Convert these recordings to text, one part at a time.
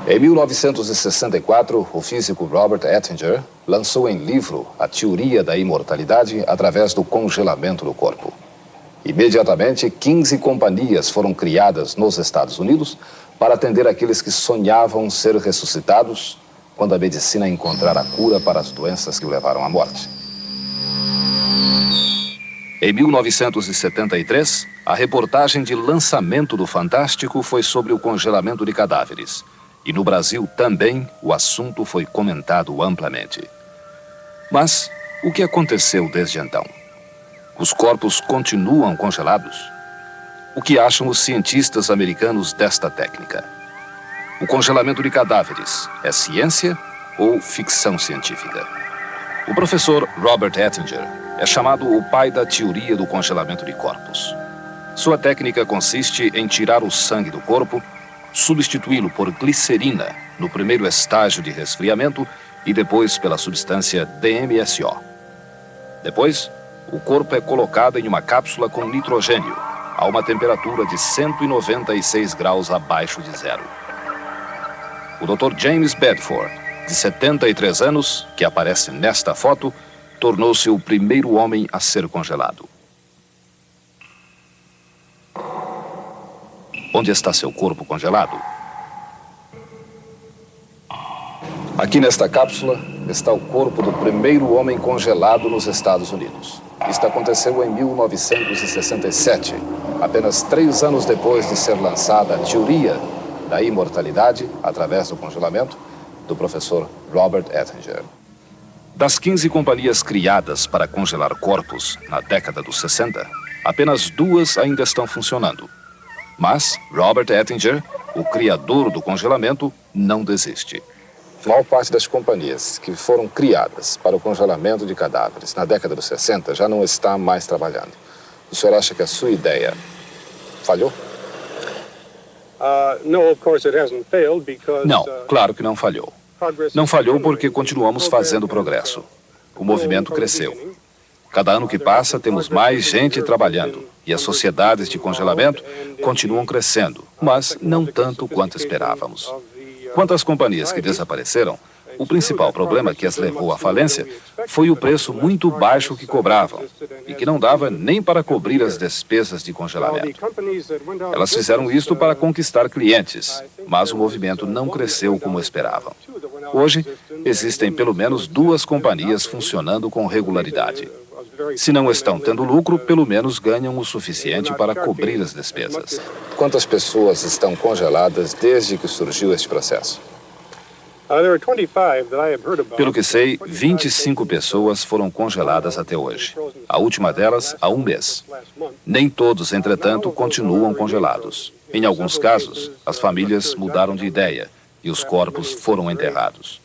Em 1964, o físico Robert Ettinger lançou em livro a teoria da imortalidade através do congelamento do corpo. Imediatamente, 15 companhias foram criadas nos Estados Unidos para atender aqueles que sonhavam ser ressuscitados quando a medicina encontrar a cura para as doenças que o levaram à morte. Em 1973, a reportagem de lançamento do Fantástico foi sobre o congelamento de cadáveres. E no Brasil também o assunto foi comentado amplamente. Mas o que aconteceu desde então? Os corpos continuam congelados? O que acham os cientistas americanos desta técnica? O congelamento de cadáveres é ciência ou ficção científica? O professor Robert Ettinger é chamado o pai da teoria do congelamento de corpos. Sua técnica consiste em tirar o sangue do corpo, substituí-lo por glicerina no primeiro estágio de resfriamento e depois pela substância DMSO. Depois, o corpo é colocado em uma cápsula com nitrogênio a uma temperatura de 196 graus abaixo de zero. O Dr. James Bedford, de 73 anos, que aparece nesta foto, tornou-se o primeiro homem a ser congelado. Onde está seu corpo congelado? Aqui nesta cápsula está o corpo do primeiro homem congelado nos Estados Unidos. Isto aconteceu em 1967, apenas 3 anos depois de ser lançada a teoria da imortalidade, através do congelamento, do professor Robert Ettinger. Das 15 companhias criadas para congelar corpos na década dos 60, apenas 2 ainda estão funcionando. Mas Robert Ettinger, o criador do congelamento, não desiste. A maior parte das companhias que foram criadas para o congelamento de cadáveres na década dos 60 já não está mais trabalhando. O senhor acha que a sua ideia falhou? Não, claro que não falhou. Não falhou porque continuamos fazendo progresso. O movimento cresceu. Cada ano que passa, temos mais gente trabalhando. E as sociedades de congelamento continuam crescendo, mas não tanto quanto esperávamos. Quanto às companhias que desapareceram, o principal problema que as levou à falência foi o preço muito baixo que cobravam e que não dava nem para cobrir as despesas de congelamento. Elas fizeram isto para conquistar clientes, mas o movimento não cresceu como esperavam. Hoje, existem pelo menos 2 companhias funcionando com regularidade. Se não estão tendo lucro, pelo menos ganham o suficiente para cobrir as despesas. Quantas pessoas estão congeladas desde que surgiu este processo? Pelo que sei, 25 pessoas foram congeladas até hoje. A última delas há 1 mês. Nem todos, entretanto, continuam congelados. Em alguns casos, as famílias mudaram de ideia e os corpos foram enterrados.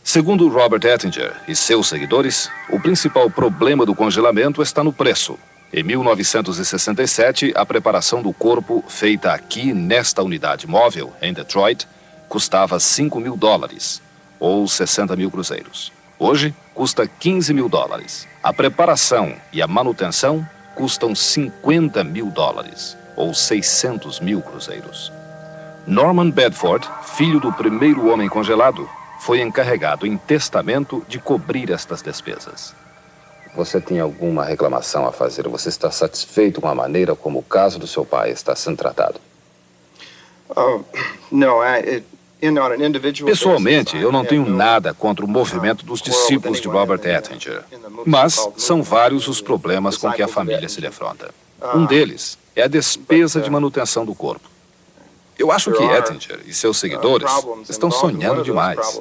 Segundo Robert Ettinger e seus seguidores, o principal problema do congelamento está no preço. Em 1967, a preparação do corpo feita aqui nesta unidade móvel, em Detroit, custava $5.000, ou 60 mil cruzeiros. Hoje, custa $15.000. A preparação e a manutenção custam $50.000, ou 600 mil cruzeiros. Norman Bedford, filho do primeiro homem congelado, foi encarregado em testamento de cobrir estas despesas. Você tem alguma reclamação a fazer? Você está satisfeito com a maneira como o caso do seu pai está sendo tratado? Pessoalmente, eu não tenho nada contra o movimento dos discípulos de Robert Ettinger. Mas são vários os problemas com que a família se defronta. Um deles é a despesa de manutenção do corpo. Eu acho que Ettinger e seus seguidores estão sonhando demais.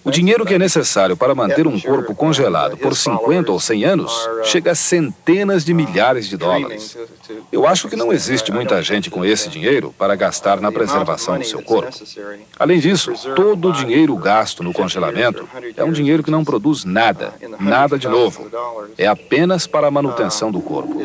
O dinheiro que é necessário para manter um corpo congelado por 50 ou 100 anos chega a centenas de milhares de dólares. Eu acho que não existe muita gente com esse dinheiro para gastar na preservação do seu corpo. Além disso, todo o dinheiro gasto no congelamento é um dinheiro que não produz nada, nada de novo. É apenas para a manutenção do corpo.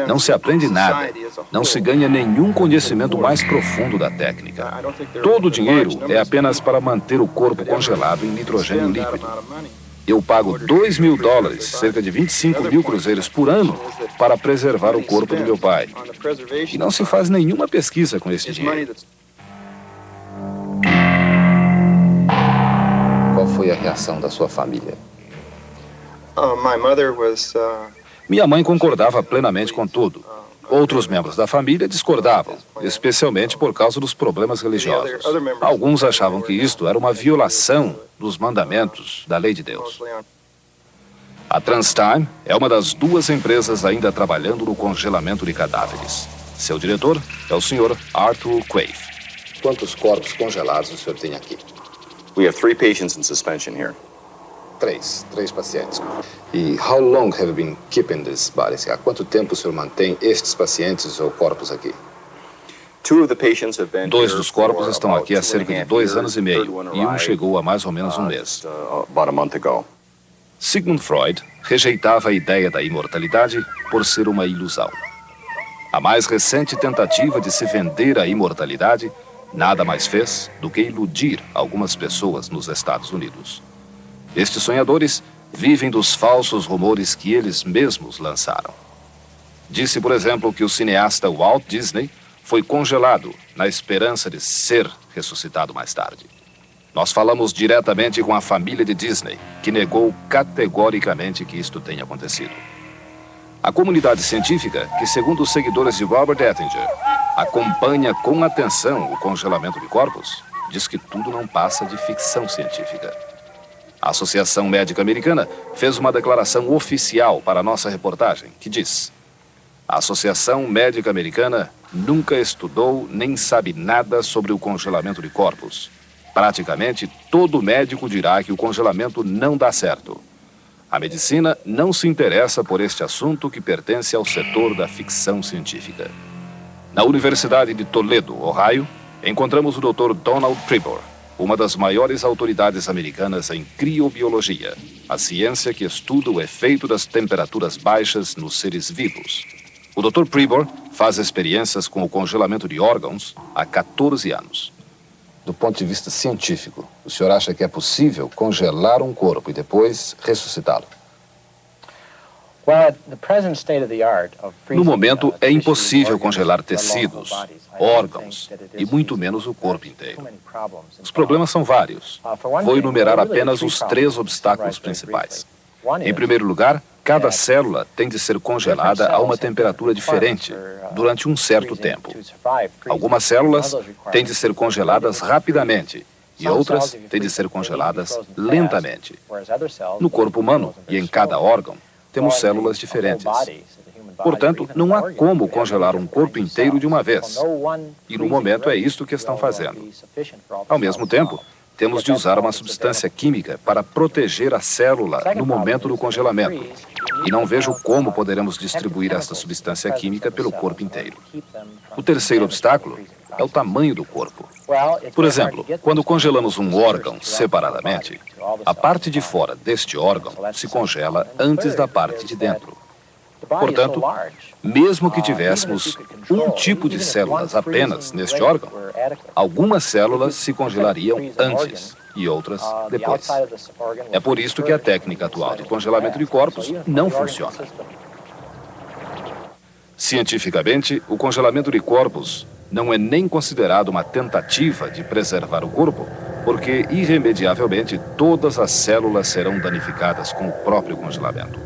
Não se aprende nada, não se ganha nenhum conhecimento mais profundo da técnica. Todo o dinheiro é apenas para manter o corpo congelado em nitrogênio líquido. Eu pago $2.000, cerca de 25 mil cruzeiros por ano, para preservar o corpo do meu pai. E não se faz nenhuma pesquisa com esse dinheiro. foi a reação da sua família? My mother was Minha mãe concordava plenamente com tudo. Outros membros da família discordavam, especialmente por causa dos problemas religiosos. Alguns achavam que isto era uma violação dos mandamentos da lei de Deus. A TransTime é uma das 2 empresas ainda trabalhando no congelamento de cadáveres. Seu diretor é o Sr. Arthur Quaife. Quantos corpos congelados o senhor tem aqui? We have 3 patients in suspension here. 3 pacientes. E how long have you been keeping these bodies? Há quanto tempo o senhor mantém estes pacientes ou corpos aqui? 2 of the patients have been 2 here dos corpos for estão about aqui há 2.5 cerca de 2 anos e meio, years. e um chegou há mais ou menos um mês. About a month ago. Sigmund Freud rejeitava a ideia da imortalidade por ser uma ilusão. A mais recente tentativa de se vender a imortalidade nada mais fez do que iludir algumas pessoas nos Estados Unidos. Estes sonhadores vivem dos falsos rumores que eles mesmos lançaram. Disse, por exemplo, que o cineasta Walt Disney foi congelado na esperança de ser ressuscitado mais tarde. Nós falamos diretamente com a família de Disney, que negou categoricamente que isto tenha acontecido. A comunidade científica, que segundo os seguidores de Robert Ettinger, acompanha com atenção o congelamento de corpos, diz que tudo não passa de ficção científica. A Associação Médica Americana fez uma declaração oficial para a nossa reportagem, que diz: a Associação Médica Americana nunca estudou nem sabe nada sobre o congelamento de corpos. Praticamente todo médico dirá que o congelamento não dá certo. A medicina não se interessa por este assunto que pertence ao setor da ficção científica. Na Universidade de Toledo, Ohio, encontramos o Dr. Donald Pribor, uma das maiores autoridades americanas em criobiologia, a ciência que estuda o efeito das temperaturas baixas nos seres vivos. O Dr. Pribor faz experiências com o congelamento de órgãos há 14 anos. Do ponto de vista científico, o senhor acha que é possível congelar um corpo e depois ressuscitá-lo? No momento, é impossível congelar tecidos, órgãos e muito menos o corpo inteiro. Os problemas são vários. Vou enumerar apenas os 3 obstáculos principais. Em primeiro lugar, cada célula tem de ser congelada a uma temperatura diferente durante um certo tempo. Algumas células têm de ser congeladas rapidamente e outras têm de ser congeladas lentamente. No corpo humano e em cada órgão, temos células diferentes. Portanto, não há como congelar um corpo inteiro de uma vez. E no momento é isto que estão fazendo. Ao mesmo tempo, temos de usar uma substância química para proteger a célula no momento do congelamento. E não vejo como poderemos distribuir esta substância química pelo corpo inteiro. O terceiro obstáculo é o tamanho do corpo. Por exemplo, quando congelamos um órgão separadamente, a parte de fora deste órgão se congela antes da parte de dentro. Portanto, mesmo que tivéssemos um tipo de células apenas neste órgão, algumas células se congelariam antes e outras depois. É por isso que a técnica atual de congelamento de corpos não funciona. Cientificamente, o congelamento de corpos não é nem considerado uma tentativa de preservar o corpo, porque irremediavelmente todas as células serão danificadas com o próprio congelamento.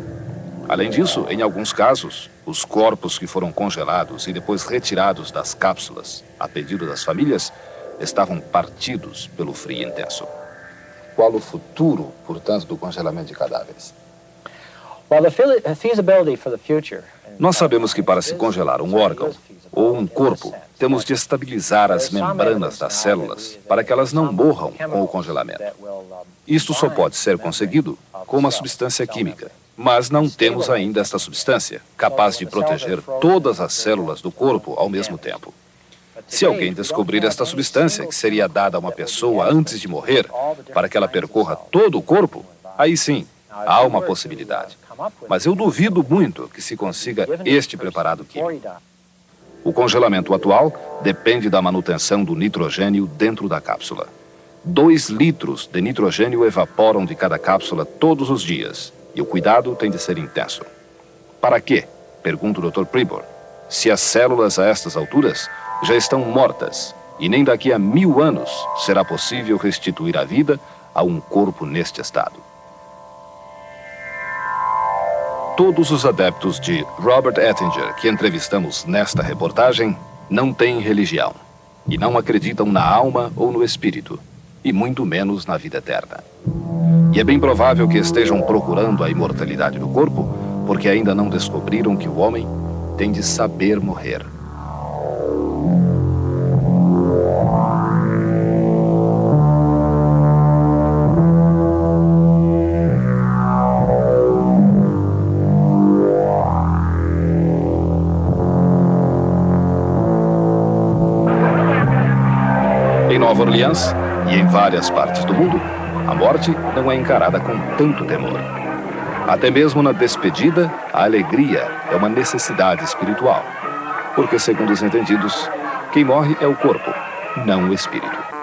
Além disso, em alguns casos, os corpos que foram congelados e depois retirados das cápsulas, a pedido das famílias, estavam partidos pelo frio intenso. Qual o futuro, portanto, do congelamento de cadáveres? Nós sabemos que para se congelar um órgão ou um corpo, temos de estabilizar as membranas das células para que elas não morram com o congelamento. Isto só pode ser conseguido com uma substância química, mas não temos ainda esta substância capaz de proteger todas as células do corpo ao mesmo tempo. Se alguém descobrir esta substância que seria dada a uma pessoa antes de morrer, para que ela percorra todo o corpo, aí sim, há uma possibilidade. Mas eu duvido muito que se consiga este preparado químico. O congelamento atual depende da manutenção do nitrogênio dentro da cápsula. 2 litros de nitrogênio evaporam de cada cápsula todos os dias, e o cuidado tem de ser intenso. Para quê? Pergunta o Dr. Pribor. Se as células a estas alturas já estão mortas, e nem daqui a 1000 anos será possível restituir a vida a um corpo neste estado. Todos os adeptos de Robert Ettinger que entrevistamos nesta reportagem não têm religião e não acreditam na alma ou no espírito, e muito menos na vida eterna. E é bem provável que estejam procurando a imortalidade do corpo, porque ainda não descobriram que o homem tem de saber morrer. Em Nova Orleans e em várias partes do mundo, a morte não é encarada com tanto temor. Até mesmo na despedida, a alegria é uma necessidade espiritual. Porque, segundo os entendidos, quem morre é o corpo, não o espírito.